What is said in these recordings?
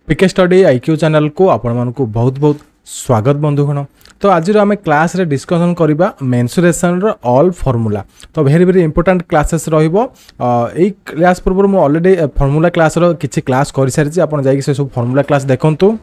पीके study IQ channel को आपण मानकु बहुत बहुत स्वागत बंधुगण। तो आज आम क्लास रे डिस्कसन करबा मेंसुरेशन रो ऑल फार्मूला। तो वेरी वेरी इंपोर्टेंट क्लासेस रहिबो। एई क्लास पूर्व मु ऑलरेडी फार्मूला क्लास रो किछि क्लास करि सारिछि, आपण जाई से सब फार्मूला क्लास देखंतु।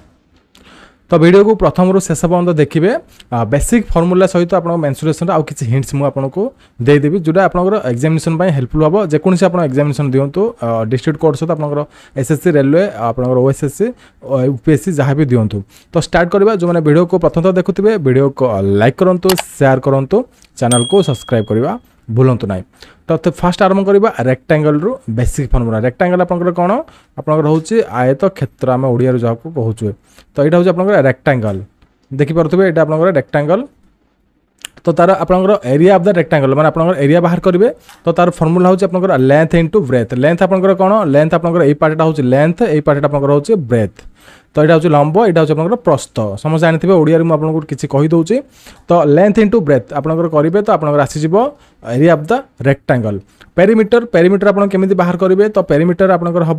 तो वीडियो को प्रथम रु शेष पर्यंत देखिए। बेसिक फार्मूला सहित आप मेंसुरेशन आउ किछि हिंट्स मु आपको देदेवि जोटा आपनकर एग्जामिनेशन पय हेल्पफुल हबो। जेकोनसी आपण एग्जामिनेशन दियंतु डिस्ट्रिक्ट कोर्ट सहित आपनकर एसएससी रेलवे आपनकर ओएसएससी यूपीएससी जहाँ भी दियंतु। तो स्टार्ट करबा। जो माने वीडियो को प्रथम देखुथिबे वीडियो को लाइक करंतु, शेयर करंतु, चैनल को सब्सक्राइब करबा भूलंतु नहीं। तो फास्ट आरंभ करबा रेक्टेंगल रु बेसिक फार्मूला। रेक्टेंगल आपनकर कोन आपनकर होची आयत क्षेत्र आम ओडिया रु जाको कहउछु। तो एटा होची आपनकर रेक्टेंगल देखि परथबे। एटा आपनकर रेक्टेंगल। तो तार आपनकर एरिया ऑफ द रेक्टेंगल माने आपनकर एरिया बाहर करिवे। तो तार फार्मूला होची आपनकर लेंथ इनटू ब्रेथ। लेंथ आपनकर कोन लेंथ आपनकर एई पार्टटा होची लेंथ, एई पार्टटा आपनकर होची ब्रेथ। तो यहाँ हूँ लंब, यहाँ हूँ आपनकर प्रस्थ। समस्त जानते हैं ओडिया में आपको किसी कहीदे। तो लेंथ इंटू ब्रेथ आपनकर करेंगे। तो आपनकर आसीज area of the rectangle. Perimeter perimeter आप केमी बाहर करेंगे। तो पेरीमीटर आपनकर हम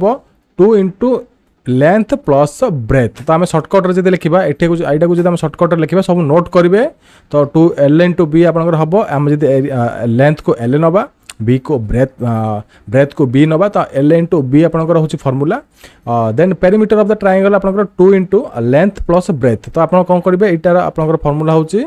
2 इंटू लेंथ प्लस ब्रेथ। तो आम सर्टकट जब लिखा ये को जब सर्टकट लिखा सब नोट करेंगे। तो 2 L इंटू बी आपनकर हम आम जब लेंथ को L नवा, बी को ब्रेथ को बी नवा। तो L इंटू बी आपनकर होची formula. Then perimeter of the triangle आपनकर 2 इंटू लेंथ प्लस ब्रेथ। तो आप कौन करेंगे यार आपनकर फार्मूला होची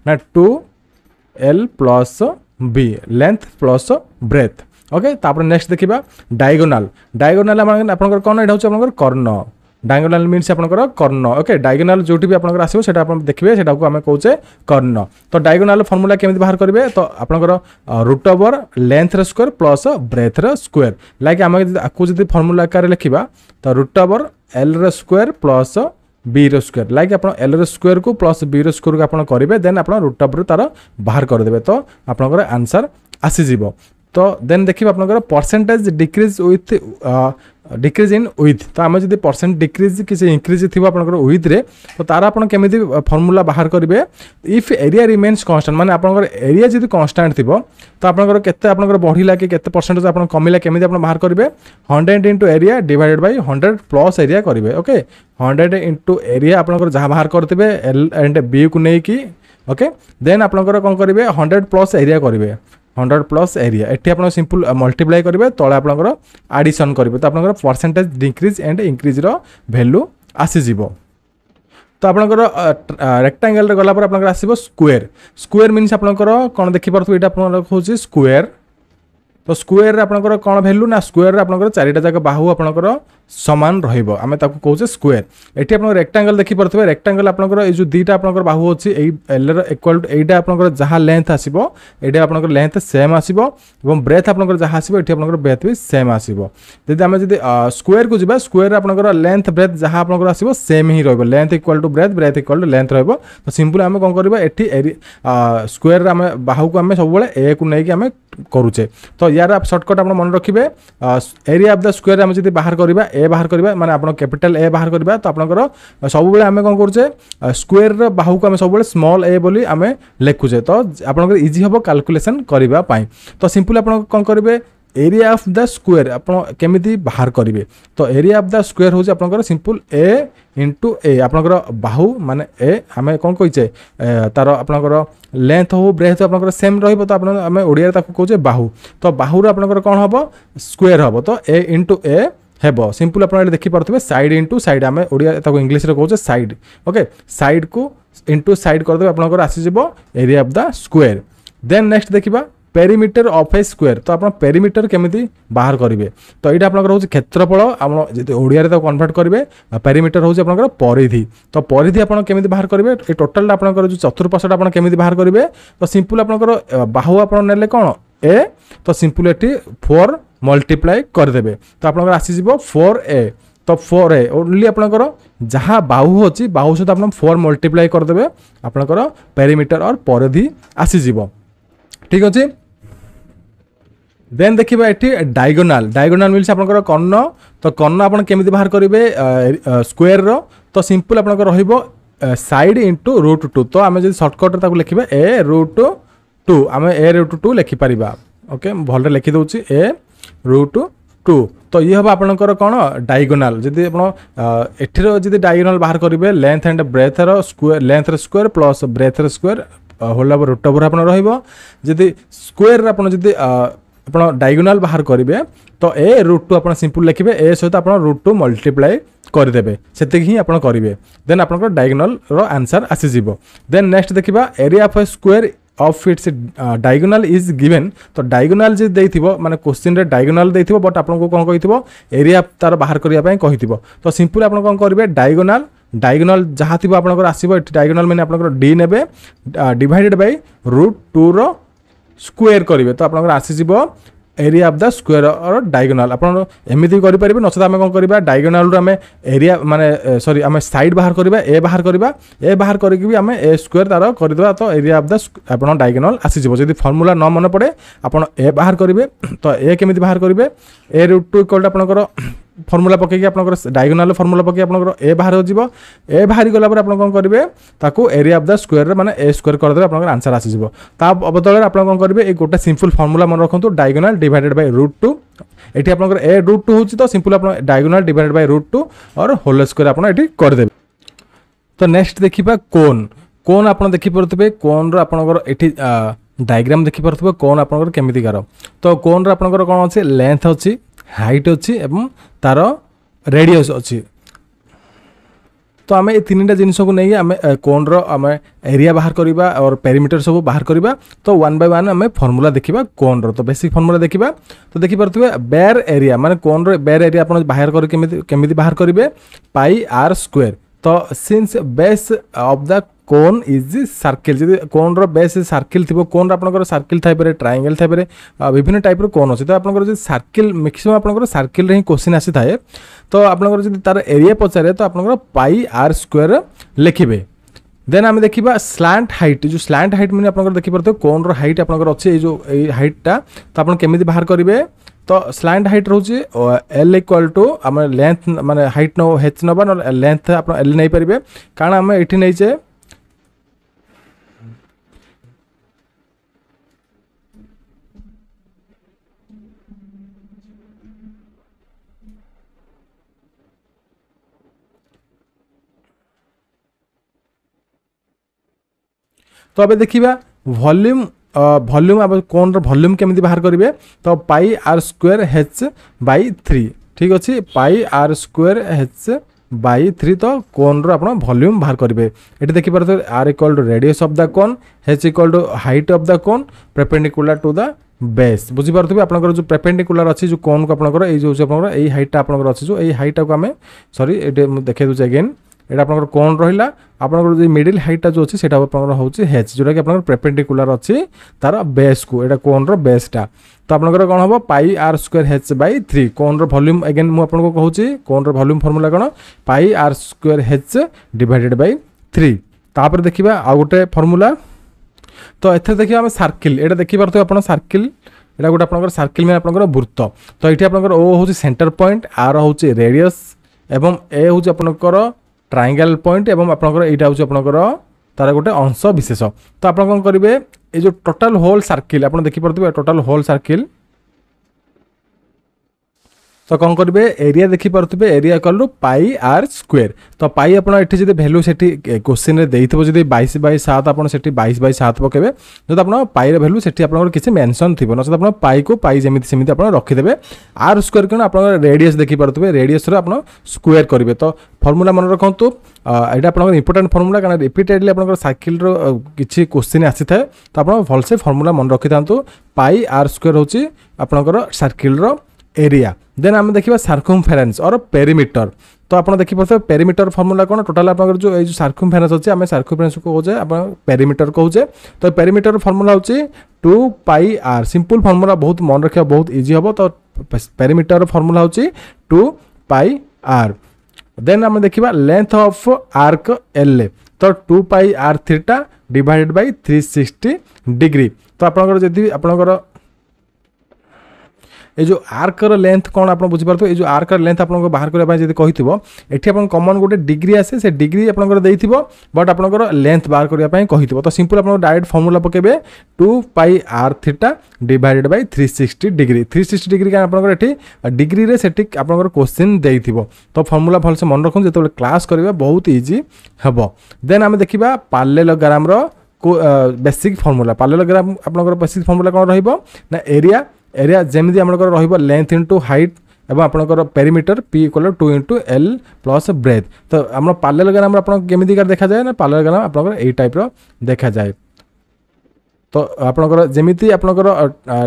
ना 2L plus B length plus breadth. Okay. तापर नेक्स्ट देखिबा डायगोनल। डायगोनल आपनकर कोन एटा होची आपनकर कर्ण। डायगोनल मीन्स आपनकर कर्ण। ओके। डायगोनल जोटी भी आपनकर आसीबो सेटा आपण देखिबे, सेटा को हमें कहूचे कर्ण। तो डायगोनल फार्मूला केमिति बाहर करिवे। तो आपनकर रूट ओवर लेंथ र स्क्वायर प्लस ब्रेथ र स्क्वायर। लाइक आम आकु जदि फार्मूला आकार लिखिबा तो रूट ओवर L र स्क्वायर प्लस बी रो स्क्वायर। लाइक आप L रो स्क्वायर को प्लस बी रो स्क्वायर को आपन करिवे। देन आप रूट ओवर तार बाहर कर देबे। तो आपनकर आंसर आसी जीवो। तो देन देखिए आपनकर percentage decrease with decrease in with. तो आम जब परसेंट डिक्रीज कि इंक्रीज थी आपनकर विथ रे। तो तार आपन केमिति फार्मूला बाहर करेंगे। इफ एरिया रिमेन्स कांस्टेंट माने आपनकर एरिया जब कांस्टेंट थी तो आपनकर केते आपनकर बढ़िला कि केते परसेंटेज आपन कमिला केमिति आपन बाहर करेंगे। 100 into area divided by 100 plus area करेंगे। ओके। 100 इंटू एरिया आपनकर जहाँ बाहर करते L एंड बी को नहीं कि। ओके। देन आपनकर कौन करेंगे 100 प्लस एरिया करेंगे। 100 प्लस एरिया एटी आप सिंपल मल्टीप्लाई करेंगे। तले आपनकर एडिशन करेंगे। तो आपनकर परसेंटेज डिक्रीज एंड इंक्रीज रो वैल्यू आसीजिवो। तो आपनकर रेक्टेंगल रे गला पर आपनकर आसीबो स्क्वायर। स्क्वायर मीन्स आपनकर कोन देखि परथु एटा आपनकर होची स्क्वायर। तो स्क्वायर रे आपनकर कोन वैल्यू ना स्क्वायर रे आपनकर चारिटा जाक बाहु आपनकर समान रहिबो। आमे ताको कहूचे स्क्वायर। एठी आपन रेक्टेंगल देखि परथबे। रेक्टेंगल आपनकर ए जो दुईटा आपनकर बाहु अछि ए L रे इक्वल टू एटा आपनकर जहा लेंथ आसीबो एटा आपनकर लेंथ सेम आसीबो एवं ब्रेथ आपनकर जहा आसीबो एठी आपनकर ब्रेथ भी सेम आसीबो। जदि आमे जदि स्क्वायर को जिबा स्क्वायर रे आपनकर लेंथ ब्रेथ जहा आपनकर आसीबो सेम ही रहबो। Length equal to breadth, breadth equal to length रहबो। तो सिंपल आमे कोन करबा एठी स्क्वायर रे आमे बाहु को आमे सब बेले ए को नै कि आमे करूचे। तो यार आप शॉर्टकट आप मन रखिए। एरिया ऑफ द स्क्वायर आम जब बाहर करबा ए बाहर करबा माने आपन कैपिटल ए बाहर करबा। तो आपनकर सब बेले आमे कोन करूचे स्क्वायर रो बाहु को आमे सब बेले स्मॉल ए बोली आमे लेखुचे। तो आपनकर इजी हबो कैलकुलेशन करबा पई। तो सिंपल आपन कोन करबे एरिया ऑफ द स्क्वायर आपन केमिति बाहर करेंगे। तो एरिया ऑफ द स्क्वायर होची आपनकर सिंपल ए इंटू ए। आपनकर बाहु माने ए आमे कोन कहिचे तार आपनकर लेंथ हो ब्रेथ आपनकर सेम रहइबो। तो आपन आमे ओडिया ताको कहूचे बाहु। तो बाहु रो आपनकर कोन हबो स्क्वायर हबो। तो ए इंटू ए हेबो। सिंपल आपन देखि परथबे साइड इंटू साइड आमे ओडिया ताको इंग्लिश रे कहूचे साइड। ओके। साइड को इंटू साइड कर देबे आपनकर आसी जिवो area of the square. Then next देखिबा पेरीमीटर ऑफ ए स्क्वायर। तो आप पेरीमीटर केमिति बाहर करेंगे। तो ये आपनकर होची क्षेत्रफल आप जदि ओडिया रे तो कन्वर्ट करेंगे। पेरीमीटर होची आपनकर परिधि। तो परिधि आपन केमिति बाहर करेंगे। ए टोटल आपनकर जो चतुर्पार्श्वटा आपन केमिति बाहर करेंगे। तो सिंपल आपनकर बाहु आपन नेले कोन ए। तो सिंपल एटी 4 मल्टीप्लाई कर देबे। तो आपनकर आसी जिवो 4a। तो 4a ओनली आपनकर जहाँ बाहु होची बाहु सहित आपन 4 मल्टीप्लाई कर देबे। आपनकर पेरीमीटर और परिधि आसी जिवो। ठीक अछि। देन देखिबा एठी डायगोनल। डायगोनल मीन्स आपनकर कर्ण। तो कर्ण आपन केमिति बाहर करिवे स्क्वायर रो। तो सिंपल आपनकर रहिबो साइड इंटू रूट 2। तो आमे जदि शॉर्टकट ताको लिखिबे ए रूट 2 आमे ए रूट 2 लिखि परिबा। ओके भल लिखि दउची ए रूट टू तो ये हम आपंकर कौन डायगोनाल जदि एठिर जदि डायगोनाल बाहर करेंगे length and breadth square length square plus breadth square whole root over आप रही स्क्वायर जदि आप डायगोनाल बाहर करेंगे तो ए रूट टू आप सिंपल लिखे ए सहित आप रूट टू मल्टीप्लाई करदे से ही आप करेंगे देन आप डायगोनाल आंसर आसीज देन नेक्स्ट देखा area of square of its diagonal is given तो डायगोनाल जे देइथिबो माने क्वेश्चन रे डायगोनाल देइथिबो बट आपन को कोन कहिथिबो एरिया तार बाहर करिया पय कहिथिबो तो सिंपल आपन कोन करिवे डायगोनाल डायगोनाल जहाँ थी आपंकर आसो डायगोनाल मैंने आपंकर डी ने डिवाइडेड बाय रूट टू रो स्क्वायर करेंगे तो आपंकर आसीज एरिया ऑफ द स्क्वायर और डायगोनाल आप एमती करेंगे नचेत आम कौन करवा डायगोनाल आम एरिया माने सॉरी आम साइड बाहर करवा ए बाहर करके भी आम ए स्क्वायर तार करदे तो एरिया ऑफ द आप डायगोनाल आसीज जब फर्मूला न मन पड़े आप ए बाहर करेंगे तो ए केमी बाहर करेंगे ए रूट टू इक्वल आपंकर फर्मूला पकईकि आप डायगोनाल फर्मूला पकई आप ए बाहर हो ए बाहर गलापर आप कौन करेंगे ताकू एरिया ऑफ द स्क्वायर माने ए स्क्वायर करदे आप आंसर आसीज बदल आप कौन करेंगे एक गोटे सिंपल फर्मूला मन रखु diagonal divided by root two ये आप ए रूट टू होची तो सिंपल आप diagonal divided by root two और होल स्क्वायर आप करदे तो नेक्स्ट देखा कोन कोन आप देखिपे कोन रपर ये डायग्राम देखिपे कोन आपंकर केमिति कार तो कोन रपर कौन अच्छे लेंथ अच्छी हाइट अच्छी एवं तार रेडियस अच्छी तो आम ये तीन जिन को नहीं आम कोन आम एरिया बाहर करवा और पेरीमीटर सब बाहर करवा तो वन बाय वन आम फर्मूला देखा कोन तो बेसिक फर्मूला देखा तो देखिपे बेयर एरिया माने कोन बेयर एरिया आप बाहर करके बाहर करेंगे पाई आर स्क्वायर तो since base of the cone is circle जब कोन बेस सर्किल थी कोन आपंकर सर्किल थाईपे ट्रायंगल थाईपे विभिन्न टाइप कोन अच्छे तो आपंकर सर्किल मैक्सिमम आपंकर सर्किल ही क्वेश्चन आसी थाए तो आपंकर जब तार एरिया पचारे तो आपंकर पाई आर स्क्वायर लिखे देन आम देखा स्लांट हाइट जो स्लांट हाइट मैंने आपंकर देखिपे कोन हाइट आपंकर अच्छे जो हाइटा तो आप केमी बाहर करेंगे तो स्लांट हाइट रोचे एल इक्वाल टू आम लेंथ माने हाइट नो हेच नबा न लेंथ आप एल नहीं पारे कारण आम ये नहींचे तो अब देखा वॉल्यूम वॉल्यूम अब कोन वॉल्यूम केमिति बाहर करेंगे तो पाई आर स्क्वायर हेच बाई 3 ठीक अच्छे पाई आर स्क्वायर हेच बाई 3 तो कोन रो आपण वॉल्यूम बाहर करेंगे ये देखिए R equal to radius of the cone H equal to height of the cone perpendicular to the base बुझीपारे आपंकर जो परपेंडिकुलर अच्छी जो कोन को आपंकर ये हाइटा आपंकर अच्छी जो ये हाइटा को आम सॉरी ये देखे दूचे अगेन एटा आपंकर कोन रहिला आपंकर जो मिडिल हाइटा जो अच्छी सेटा आपंकर होची हेच जोटा कि आपंकर परपेंडिकुलर अच्छी तार बेस को एटा कोन रो बेसटा तो आपंकर कोन हबो pi R square H by 3 cone रो वॉल्यूम अगेन मु आपनको कहूची कोन रो volume formula cone pi R square H divided by 3 तापर देखिबा आ गोटे फार्मूला तो एथे देखिबा हम सर्किल एटा देखि परतो आपण सर्किल एटा गोटे आपंकर सर्किल में आपंकर वृत्त तो एठी आपंकर ओ होची सेंटर पॉइंट आर होची रेडियस एवं ए होची आपंकर ट्रायंगल पॉइंट एवं आपंकर एटा होची आपंकर तार गोटे अंश विशेष तो आप कौन करेंगे ये जो टोटल होल सर्किल आप देखिपे टोटल होल सर्किल तो कौन करेंगे एरिया देखिपे area equal pi R square तो पाई आपड़ी जब भैल्यू से क्वेश्चन में देते जब 22/7 आप 22/7 पकेबे जब आप पाई भैल्यू से किसी मेंशन थी ना आप पाई को पाई जमी सेमती आप रखिदे आर स्क्वायर कौन आप रेडियस देखिपे रेडियस आप स्क्वायर करेंगे तो फर्मूला मन रखु यहाँ आप इंपोर्टाट फर्मूला कारण रिपीटेडली आप साइकिल किसी क्वेश्चन आसी था तो आप भलसे फर्मूला मन रखी था पाई आर स्क्वायर हूँ आपंकर सर्किल एरिया देन आम देखा सर्कमफेरेंस और पेरीमीटर तो आप देखिए पेरीमीटर फर्मूला कौन टोटाल आप जो सर्कमफेरेंस अच्छे आम सर्कमफेरेंस को कहे आप पेरीमीटर कहे तो पेरीमीटर फर्मूला हूँ 2 पाई आर सिंपल फर्मूला बहुत मन रखा बहुत इजी हम तो पेरीमीटर फर्मूला हूँ 2 पाई आर देन आम देखा लेंथ ऑफ आर्क एल तो 2 pi R theta divided by 360 degree तो आपंकर जदि आपंकर ये जो आर्कर लेंथ कौन आप बुझीपारे ये जो आर्कर लेंथ आप बाहर करने जब कही एटी आप कमन गोटे डिग्री आसे से डिग्री आपंकर बट आपंकर लेंथ बाहर करने कही तो सिंपल आप डायरेक्ट फर्मूला पकेबे 2 pi R theta divided by 360 degree 360 degree क्या आपंकर डिग्री रे सेठी आपंकर क्वेश्चन देइथिबो तो फर्मूला भलसे मन रखु जो क्लास करबा बहुत इजी हेबो देन आम देखा पैरेललोग्राम रो बेसिक फर्मूला पैरेललोग्राम आपंकर बेसिक फर्मूला कौन रहिबो ना एरिया एरिया जमी आमर रहिबो लेंथ इंटू हाइट एवं आपंकर perimeter P equal 2 into L plus breadth तो आम पैरेललोग्राम केमी देखा जाए ना पैरेललोग्राम आपंकर ए टाइप देखा जाए तो आपंकर जमीती आपंकर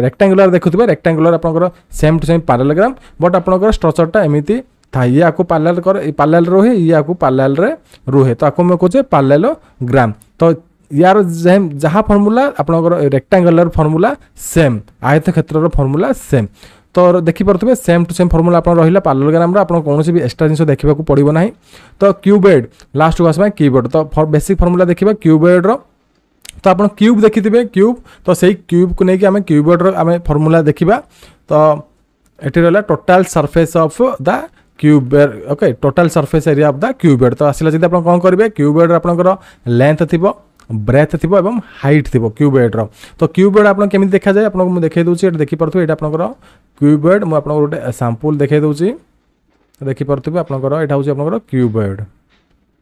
रेक्टांगुलर देखुए रेक्टांगुलर आपंकर same to same parallelogram but आपंकर स्ट्रक्चरटा एमती था ये आपको पैरेलल रुहे ये आपको पैरेलल रे रुहे तो आपको मैं कहूँ पैरेललोग्राम तो यार जहाँ फर्मूला आपंकर रेक्टांगुलर फर्मूला सेम आयत क्षेत्र फर्मूला सेम तो देखिपे सेम टू सेम फर्मूला आप रहा पैरेललोग्राम आप कौन भी एक्सट्रा जिन देखा पड़ो ना तो क्यूबेड लास्ट को आसपा क्यूबेड तो बेसिक फर्मूला देखा क्यूबेड तो आप क्यूब देखिथे क्यूब तो सही क्यूब को लेकिन आम क्यूबेड आम फर्मूला देखा तो ये रहा total surface of the cubed okay total surface area of the cubed तो आसला जब आप कौन करेंगे क्यूबेड आपंकर लेंथ थी ब्रेथ थी और हाइट थी क्यूबेड तो क्यूबेड आप केमी देखा जाए आपको मुझे देखा दूसरी देखिपे ये आपंकर क्यूबेड मुझे आपको गोटे सैंपल देखा दूसरी देखिपे आपंकर यहाँ हूँ आपंकर क्यूबेड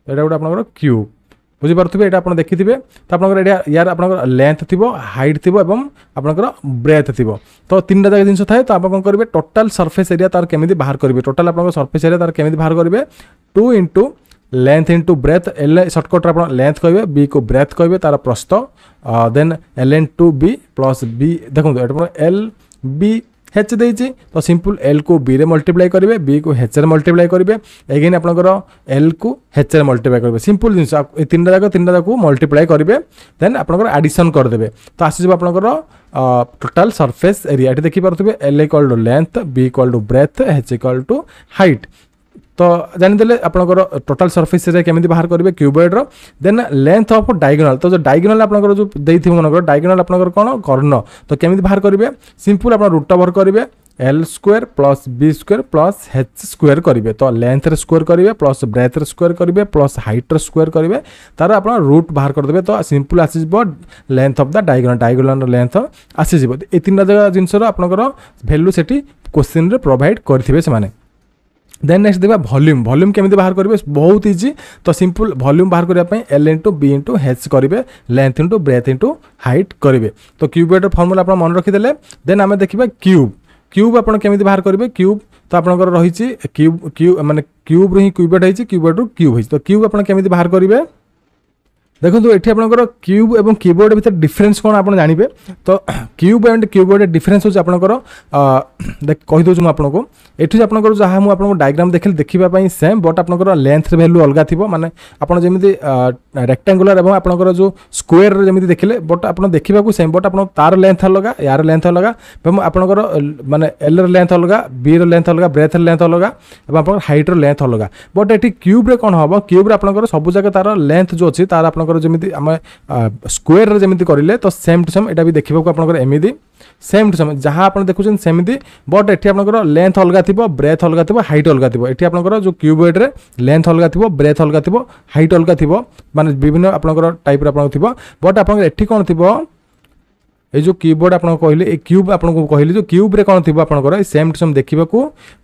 यहाँ गोटे आपंकर क्यूब बुझीपारे ये आप देखिथे तो आप यार आप लेंथ थी हाइट थी और आपंकर ब्रेथ थी तो 3टा जगह जिन थाए तो आप कौन करेंगे टोटाल सरफेस एरिया तार केमी बाहर करेंगे टोटाल आप सरफेस एरिया तार केमी बाहर करेंगे 2 into length into breadth L shortcut आप लेंथ कहे बी को ब्रेथ कहे तार प्रस्थ then L into B plus B देखो एल बी हेच देती तो सिंपल एल को बी रे मल्टीप्लाई करेंगे बी को हेच रे मल्टीप्लाई करेंगे एगेन आपंकर एल को हेच रे मल्टीप्लाई करेंगे सिंपल जिन 3टा जाक मल्टीप्लाई करेंगे देन आपंकर एडिशन करदे तो आसीज आपंकर टोटाल सरफेस एरिया ये देखिपे L equal to length B equal to breadth H equal to height तो जानीदे आपंकर टोटाल सरफेस एरिया केमी बाहर करेंगे cuboid then length of diagonal तो जो डायगोनल आपंकर जो देती मन डायगोनल आपंकर कौन कर्ण तो केमी बाहर करेंगे सिंपल आप रूट ओवर करेंगे L square plus B square plus H square करेंगे तो लेंथ रे स्क्वायर करेंगे प्लस ब्रेथ रे स्क्वायर करेंगे प्लस हाइट रे स्क्वायर करेंगे तार आप रूट बाहर करदे तो सिंपल आसीज length of the diagonal length आसीज ये 3टा जगह जिनसर आपंकर भैल्यू से क्वेश्चन रे प्रोवाइड करेंगे से देन नेक्स्ट देखा वॉल्यूम वॉल्यूम केमी बाहर करेंगे बहुत इजी तो सिंपल वॉल्यूम बाहर करने एल इंटू बी इंटू हेच करेंगे length into breath into height करेंगे तो क्यूबेड फर्मूला आप मन रखीदे देन आम देखा क्यूब क्यूब आप केमी बाहर करेंगे क्यूब तो आपंकर रही क्यूब क्यूब माने क्यूब ही क्यूबेड होती क्यूबेड रू क्यूब होती तो क्यूब आप केमी बाहर करेंगे देखो ये आपंकर क्यूब और कीबोर्ड भीतर डिफरेन्स कौन आप जानवे तो क्यूब एंड कीबोर्ड डिफरेन्स होची आपंकर कही दूँ आपको ये आपंकर जहाँ मुझे डायग्राम देखा सेम बट आपंकर लेंथ वैल्यू अलग थी माने आप जमी रेक्टांगुलर और आपंकर जो स्क्वायर जमी देखिले बट आप देखा सेम बट आप तार लेंथ अलग यार लेंथ अलग आपंकर माने एल लेंथ अलग बी लेंथ अलग ब्रेथ लेंथ अलग और हाइट लेंथ अलग बट ये क्यूब कौन हम क्यूब आपंकर सब जगह तार लेंथ जो अच्छी तार आपंकर जमी आम स्क्वायर जमी करें तो सेम टू सेम यहाँ भी देखा आपंकर एमती सेम टू सेम जहाँ आप देखुं सेमती बट ये आपंकर लेंथ अलग थी ब्रेथ अलग थी हाइट अलग थी ये आपंकर जो क्यूबॉइड रे लेंथ अलग थी ब्रेथ अलग थी हाइट अलग थी माने विभिन्न आपंकर टाइप थी बट आप कौन थी ये जो कीबोर्ड आप कहले क्यूब आपको कहली जो क्यूब रे कौन थी आपंकर सेम टू सेम देखा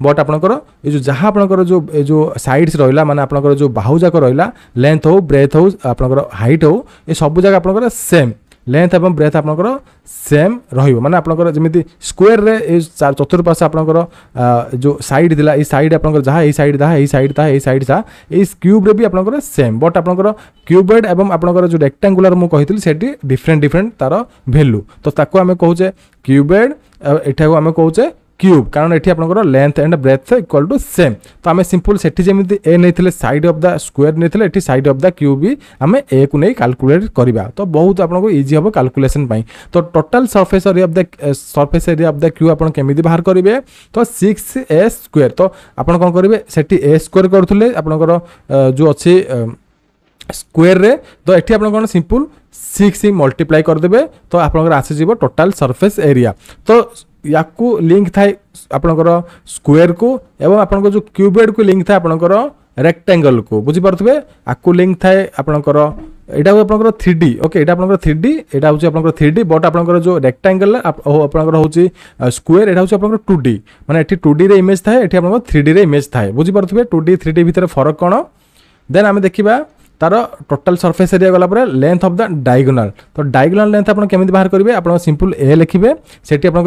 बट आपंकर ये जहाँ आपंकर जो साइड्स रहा माने आपंकर जो बाहु जाक रहा लेंथ हो ब्रेथ हो आपंकर हाइट हो ये सब जगह आपंकर सेम लेंथ एवं ब्रेथ आपंकर सेम रहिबो माने आपंकर जमी स्क्वायर रे चतुर्पाश आपंकर जो साइड थिला ये साइड आपंकर जहाँ ये साइड था ये साइड था ये साइड था ये क्यूब रे भी आपंकर सेम बट आपंकर क्यूबॉइड एवं आपंकर जो रेक्टांगुलर मु कहितली सेठी डिफरेंट डिफरेंट तार वैल्यू तो ताको आमे कहूचे क्यूबॉइड एठाको आमे कहूचे क्यूब कारण ये आपंकर length and breadth equal to same तो आम सिंपल से जमी ए नहीं साइड ऑफ द स्क्वायर नहीं ये साइड ऑफ द क्यूब भी आम ए को नहीं कैलकुलेट करवा तो बहुत आपको इजी हम कैलकुलेशन तो total surface area of the cube आप केमी बाहर करेंगे तो 6a स्क्वायर तो आप कौन करेंगे से ए स्क्वायर करुले आपंकर जो अच्छी स्क्वायर रे तो ये आप कौन सिंपल 6 मल्टीप्लाई करदे तो आप आसीज टोटाल सरफेस एरिया तो या लिंक थाए आपणकर स्क्वायर को एवं आपन जो क्यूबेड को लिंक थाए आपणकर रेक्टेंगल को बुझी पारथुबे आकु लिंक थाए आपणकर एटा हो आपणकर 3D ओके एटा आपणकर 3D एटा हो आपणकर 3D बट आपणकर जो रेक्टेंगल आपणकर होची स्क्वायर एटा हो आपणकर 2D माने एठी 2D रे इमेज थाए एठी आपणकर 3D रे इमेज थाए बुझी पारथुबे 2D 3D भितर फरक कोन देन आमे देखिबा तार टोटल सरफेस एरिया गला पर लेंथ ऑफ द डायगोनल तो डायगोनल लेंथ आपन केमिति बाहर करिवे आपन सिंपल ए लिखिबे सेठी आपन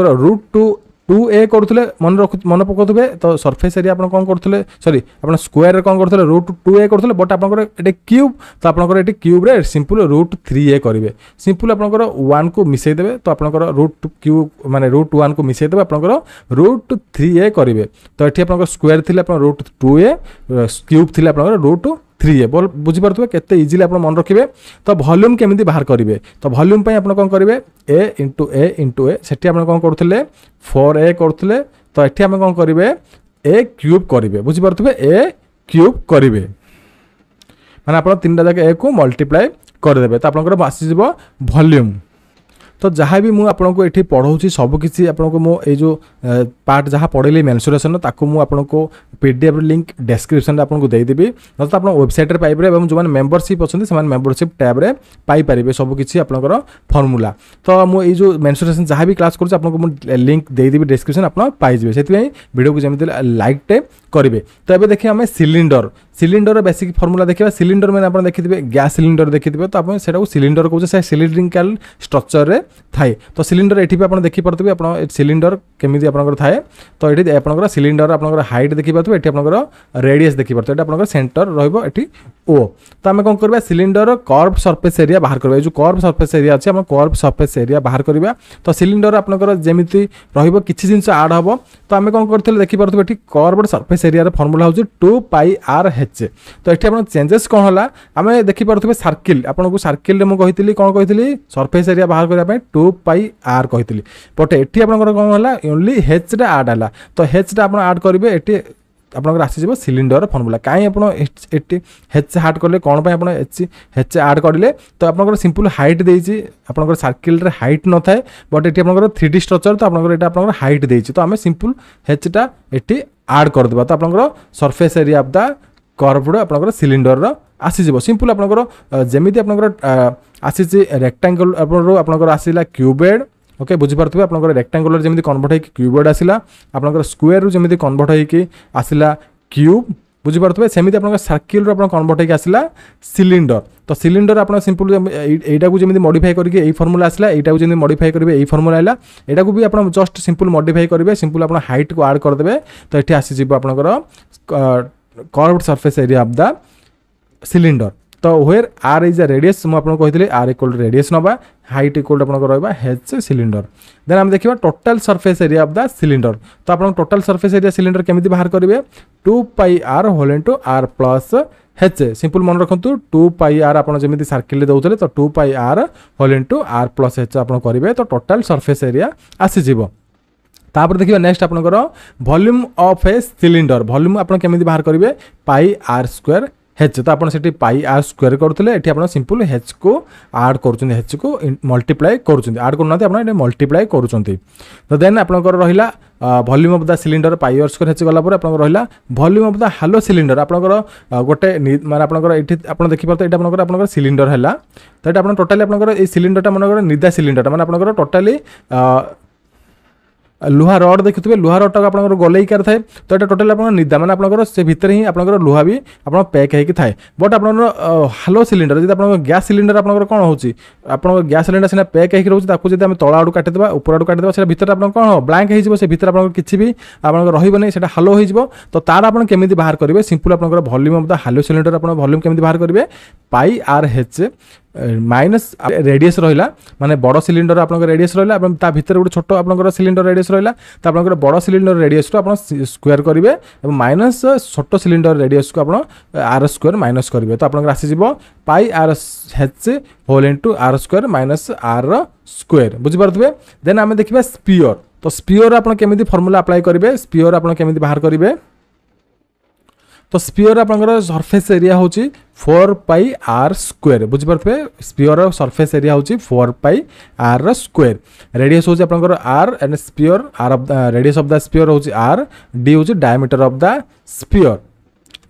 √2a करथले मन पकोथबे तो सरफेस एरिया आपन कोन करथले सॉरी आपन स्क्वायर रे कोन करथले √2a करथले बट आपन एटे क्यूब तो आपन एटे क्यूब रे सिंपल √3a करिवे सिंपल आपन 1 को मिसै देबे तो आपन √2 माने √1 को मिसै देबे आपन √3a करिवे तो एठी आपन स्क्वायर थिले आपन √2a क्यूब थिले आपन √3a बोल बुझी पारथुबे केते इजीली आपन मन रखिबे तो वॉल्यूम केमिति बाहर करिवे तो वॉल्यूम पय आपन कोन करिवे a * a सेठी आपन कोन करथले 4a करथले तो एठी आपन कोन करिवे a क्यूब करिवे बुझी पारथुबे a क्यूब करिवे माने आपन तीनटा जाके a को मल्टीप्लाई कर देबे तो आपन आसी जिवो वॉल्यूम तो जहाँ भी मुझे आपको ये पढ़ाऊँ सबकि आपको मो ये जो पार्ट जहाँ पढ़ेली मेंसुरेशन ताकू मु आपको पीडीएफ लिंक डिस्क्रिप्शन में आपको देदेवी ना तो आप वेबसाइट पाइबे और जो मेंबरशिप अच्छे से मेंबरशिप टैब रे पाइपर सबकि आपंकर फर्मूला तो मुझे जो मेंसुरेशन जहाँ भी क्लास करूँ लिंक देदेवी डिस्क्रिप्शन आप पाइबे से वीडियो को जमी लाइक टे करेंगे तो ये देखिए आम सिलिंडर बेसिक फर्मूला देखा सिलिंडर मैंने आप देखिए गैस सिलिंडर देखिए तो आप सिलिंडर कहे से सिलिंड्रिकल स्ट्रक्चर रे थाए तो सिलिंडर ये भी आप देखिपे आप सिलिंडर केमी आप थाए तो ये आप सिलिंडर आप हाइट देखिपे ये आप रेडियस देखिपे ये आप सेंटर रही ओ तो आम कौन करवा सिलिंडर कर्व सरफेस एरिया बाहर करवा जो कर्व सरफेस एरिया अच्छे आम कर्व सरफेस एरिया बाहर करवा तो सिलिंडर आपंकर जमी रही जिन आड हम तो आम कौन करते देखिपे ये कर्व सरफेस एरिया फर्मूला हूँ 2πr/h तो ये आप चेंजेस कौन है आम देखिपे सर्किल आपको सर्किल मुझे कही कौन कही सरफेस एरिया बाहर करने 2πr कही बट ये आप कौन है ओनली h आड है तो h आप आड करेंगे ये आपंकर आसीज सिलिंडर फर्मूला कहीं आप हेच हार्ड कले कौन आप हेच आड करेंगे तो आप सिंपल हाइट देती आप सर्किल हाइट न थाए बट ये आप 3D स्ट्रक्चर तो आप हाइट देती तो आम सिंपल हेचटा ये आड करदे तो आप surface area of the curve आप सिलिंडर आसीज सिंपल आपंकर जमी आप आसी रेक्टांगल आपंकर आसला क्यूबेड ओके बुझीपारे आप रेक्टांगुलर जमी कन्वर्ट होकर क्यूबेड आसला आप स्क्वायर जमी कन्वर्ट होकर आसला क्यूब बुझीपारे सेमती आप सर्किल कन्वर्ट होकर आसला सिलिंडर तो सिलिंडर आप सिंपल यटा को जमी मॉडिफाई करके फर्मूला आसला यटा को जमी मॉडिफाई करेंगे यही फर्मूला है यहाँ को भी आप जस्ट सिंपल मॉडिफाई करेंगे सिंपल आप हाइट को आड करदे तो ये आसीज आपंकर curved surface area of the cylinder तो where R is a radius मुझे कही आर इक्वल रेडियस नवा हाइट इक्वल रहा हेच सिलिंडर देन आम देखा total surface area of the cylinder तो आप टोटल सरफेस एरिया सिलिंडर केमी बाहर करेंगे 2πr whole into r plus H simple मन रखु 2πr आप जमी सर्किल दौले तो 2πr whole into r plus H आप करेंगे तो टोटल सरफेस एरिया आसीज तापर देखिए नेक्स्ट आपंकर volume of A cylinder volume आप केमी बाहर करेंगे πr² हेच तो आपड़ से πr² करते ये सिंपल हेच को आड कर हेच को मल्टीप्लाई कर आड करना मल्टीप्लाई कर तो देन आपंकर रहा volume of the cylinder πr² हेच गला रहा volume of the hello cylinder आपंकर गोटे माने आपंकर ये आप देखिए ये आपंकर सिलिंडर है तो ये टोटाली आपंकर सिलिंडर मन निदा सिलिंडर मैंने आपंकर टोटाली लुहा रड देखुए लुहा रड टाक आप गलैकार थाए तो ये टोटाल आप निदा मैंने आपंकर से भितर ही आप लुहा भी आप पैक होगी थाए बट आप हालो सिलिंडर जब आप गैस सिलिंडर आप कौन हो गैस सिलिंडर सीना पैक होगी रोचे जब तल आड़ काटिदेवा ऊपर आड़ काटिदेवा से भितर आप कौन हो ब्लैंक हो भीतर आप किसी भी आप रही से हालो हो तो तार आप केमी बाहर करेंगे सिंपल आप volume of the hello cylinder आप वॉल्यूम केमी बाहर करेंगे πr/h माइनस रेडियस रहा माने बड़ सिलिंडर आप रेडियस रहा भितर गोटे छोट आप सिलिंडर रेडियस रहा तो आप बड़ सिलिंडर रेडियस को आप स्क्वायर करेंगे माइनस छोट सिलिंडर रेडियस को आप r² माइनस करेंगे तो आप आसीज πr/h whole into r² minus r² बुझीपारे देन आम देखा स्पीयर तो स्पीयर आप केमी फर्मूला अप्लाई करेंगे स्पीयर आप केमी बाहर करेंगे तो स्पीयर आपंकर सरफेस एरिया हूँ 4 पाई आर स्क्वायर बुझिपारे स्पीयर सरफेस एरिया होची 4 पाई आर स्क्वायर रेडियस होची आपनकर R and sphere R of the radius of the sphere होची आर डी होची diameter of the sphere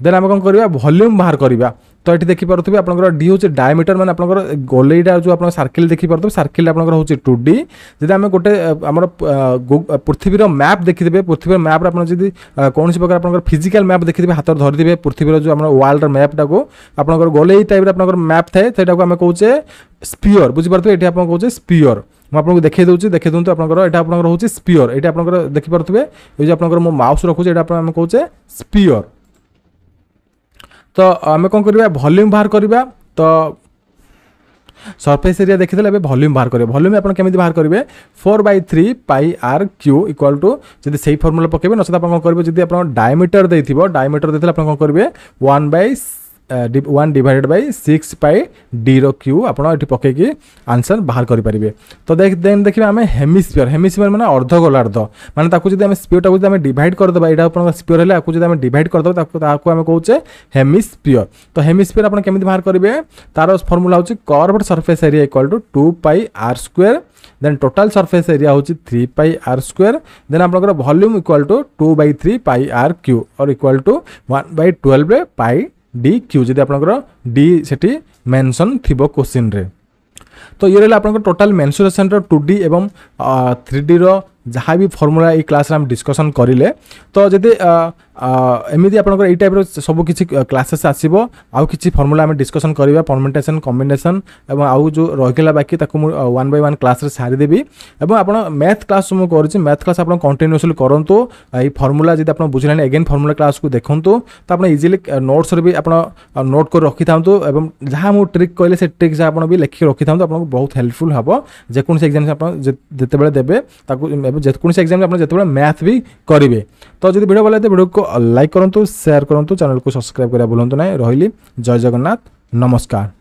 then आम कौन करवा वॉल्यूम बाहर करवा तो ये देखिपे आपंकर डी हूँ डायमीटर मैंने आपंकर गोलेटा जो आप सर्किल देखिपे सर्किल आपंकर हूँ 2D जब आम गोटे आम पृथ्वीर मैप देखिए पृथ्वी मैप जी कौन प्रकार आप फिजिकल मैप देखिए हाथ धरी पृथ्वीर जो आम वर्ल्ड मैपटा को आपंकर गोले टाइप आप मैप थाए से आम कहे स्पीयर बुझीपारे ये आप कहे स्पीयर मुझे देखे दूसरी आपंकर यहाँ आपंकर हूँ स्पीयर ये आपंकर देखिपे ये आपंकर मो माउस रखुचे ये आम कहे स्पीयर तो आम कौन करवा वॉल्यूम बाहर करवा तो सरफेस एरिया देखी वॉल्यूम बाहर करेंगे वॉल्यूम आप केमी बाहर करेंगे 4/3 पाई आर क्यू इक्वाल टू जब से फर्मुला पकेबे नचेत आप करेंगे जब आप डायमीटर देते डायमीटर देते आप कौन करेंगे 1 डिवाइडेड बाय 6 पाई डी रो क्यू आप पकईकि आंसर बाहर करेंगे तो देन देखिए आम हेमिस्फीयर माने अर्ध गोलार्ध माने जब आम स्पीयर टाइम डिवाइड करदे यहाँ स्पीयर है आपको जब डिवाइड करदे आम कहे हेमिस्फीयर तो हेमिस्फीयर आप केमी बाहर करेंगे तार फर्मुला हूँ curved surface area equal to 2 pi R square then total surface area हूँ 3 पाई आर स्क्वायर देन आप volume equal to 2/3 pi R cube और equal to 1/12 pi D cube जब आपंकर डी से मेंशन थी क्वेश्चन रे तो ये रहा आपंकर टोटाल मेंसुरेशन 2D एवं 3D रो जहाँ भी फर्मुला ये क्लास हम डिस्कसन करें तो जब एमती आपंकर ये टाइप सब किसी क्लासेस आसो आउ कि फर्मुला आम डिस्कसन करवा परमेंटेशन कॉम्बिनेशन और आउ जो रहीगला बाकी 1 by 1 क्लास सारीदेवी और आप मैथ क्लास जो मुझे मैथ क्लास आप कंटिन्यूअसली करूँ ये फर्मुला जब आप बुझे एगेन फर्मुला क्लास को देखूँ तो आप इजिली नोट्स भी आप नोट कर रखी था जहाँ मुझे ट्रिक कहले से ट्रिक जहाँ आप भी लिखिक रखी था आपको बहुत हेल्पफुल हम जेकोसी एग्जाम जिते देवे जेकोसी एग्जाम आप जिते मैथ भी करेंगे तो जब वीडियो भल लगे वीडियो को लाइक करूँ शेयर करूँ चैनल को सब्सक्राइब करा भूलु ना रही जय जगन्नाथ नमस्कार।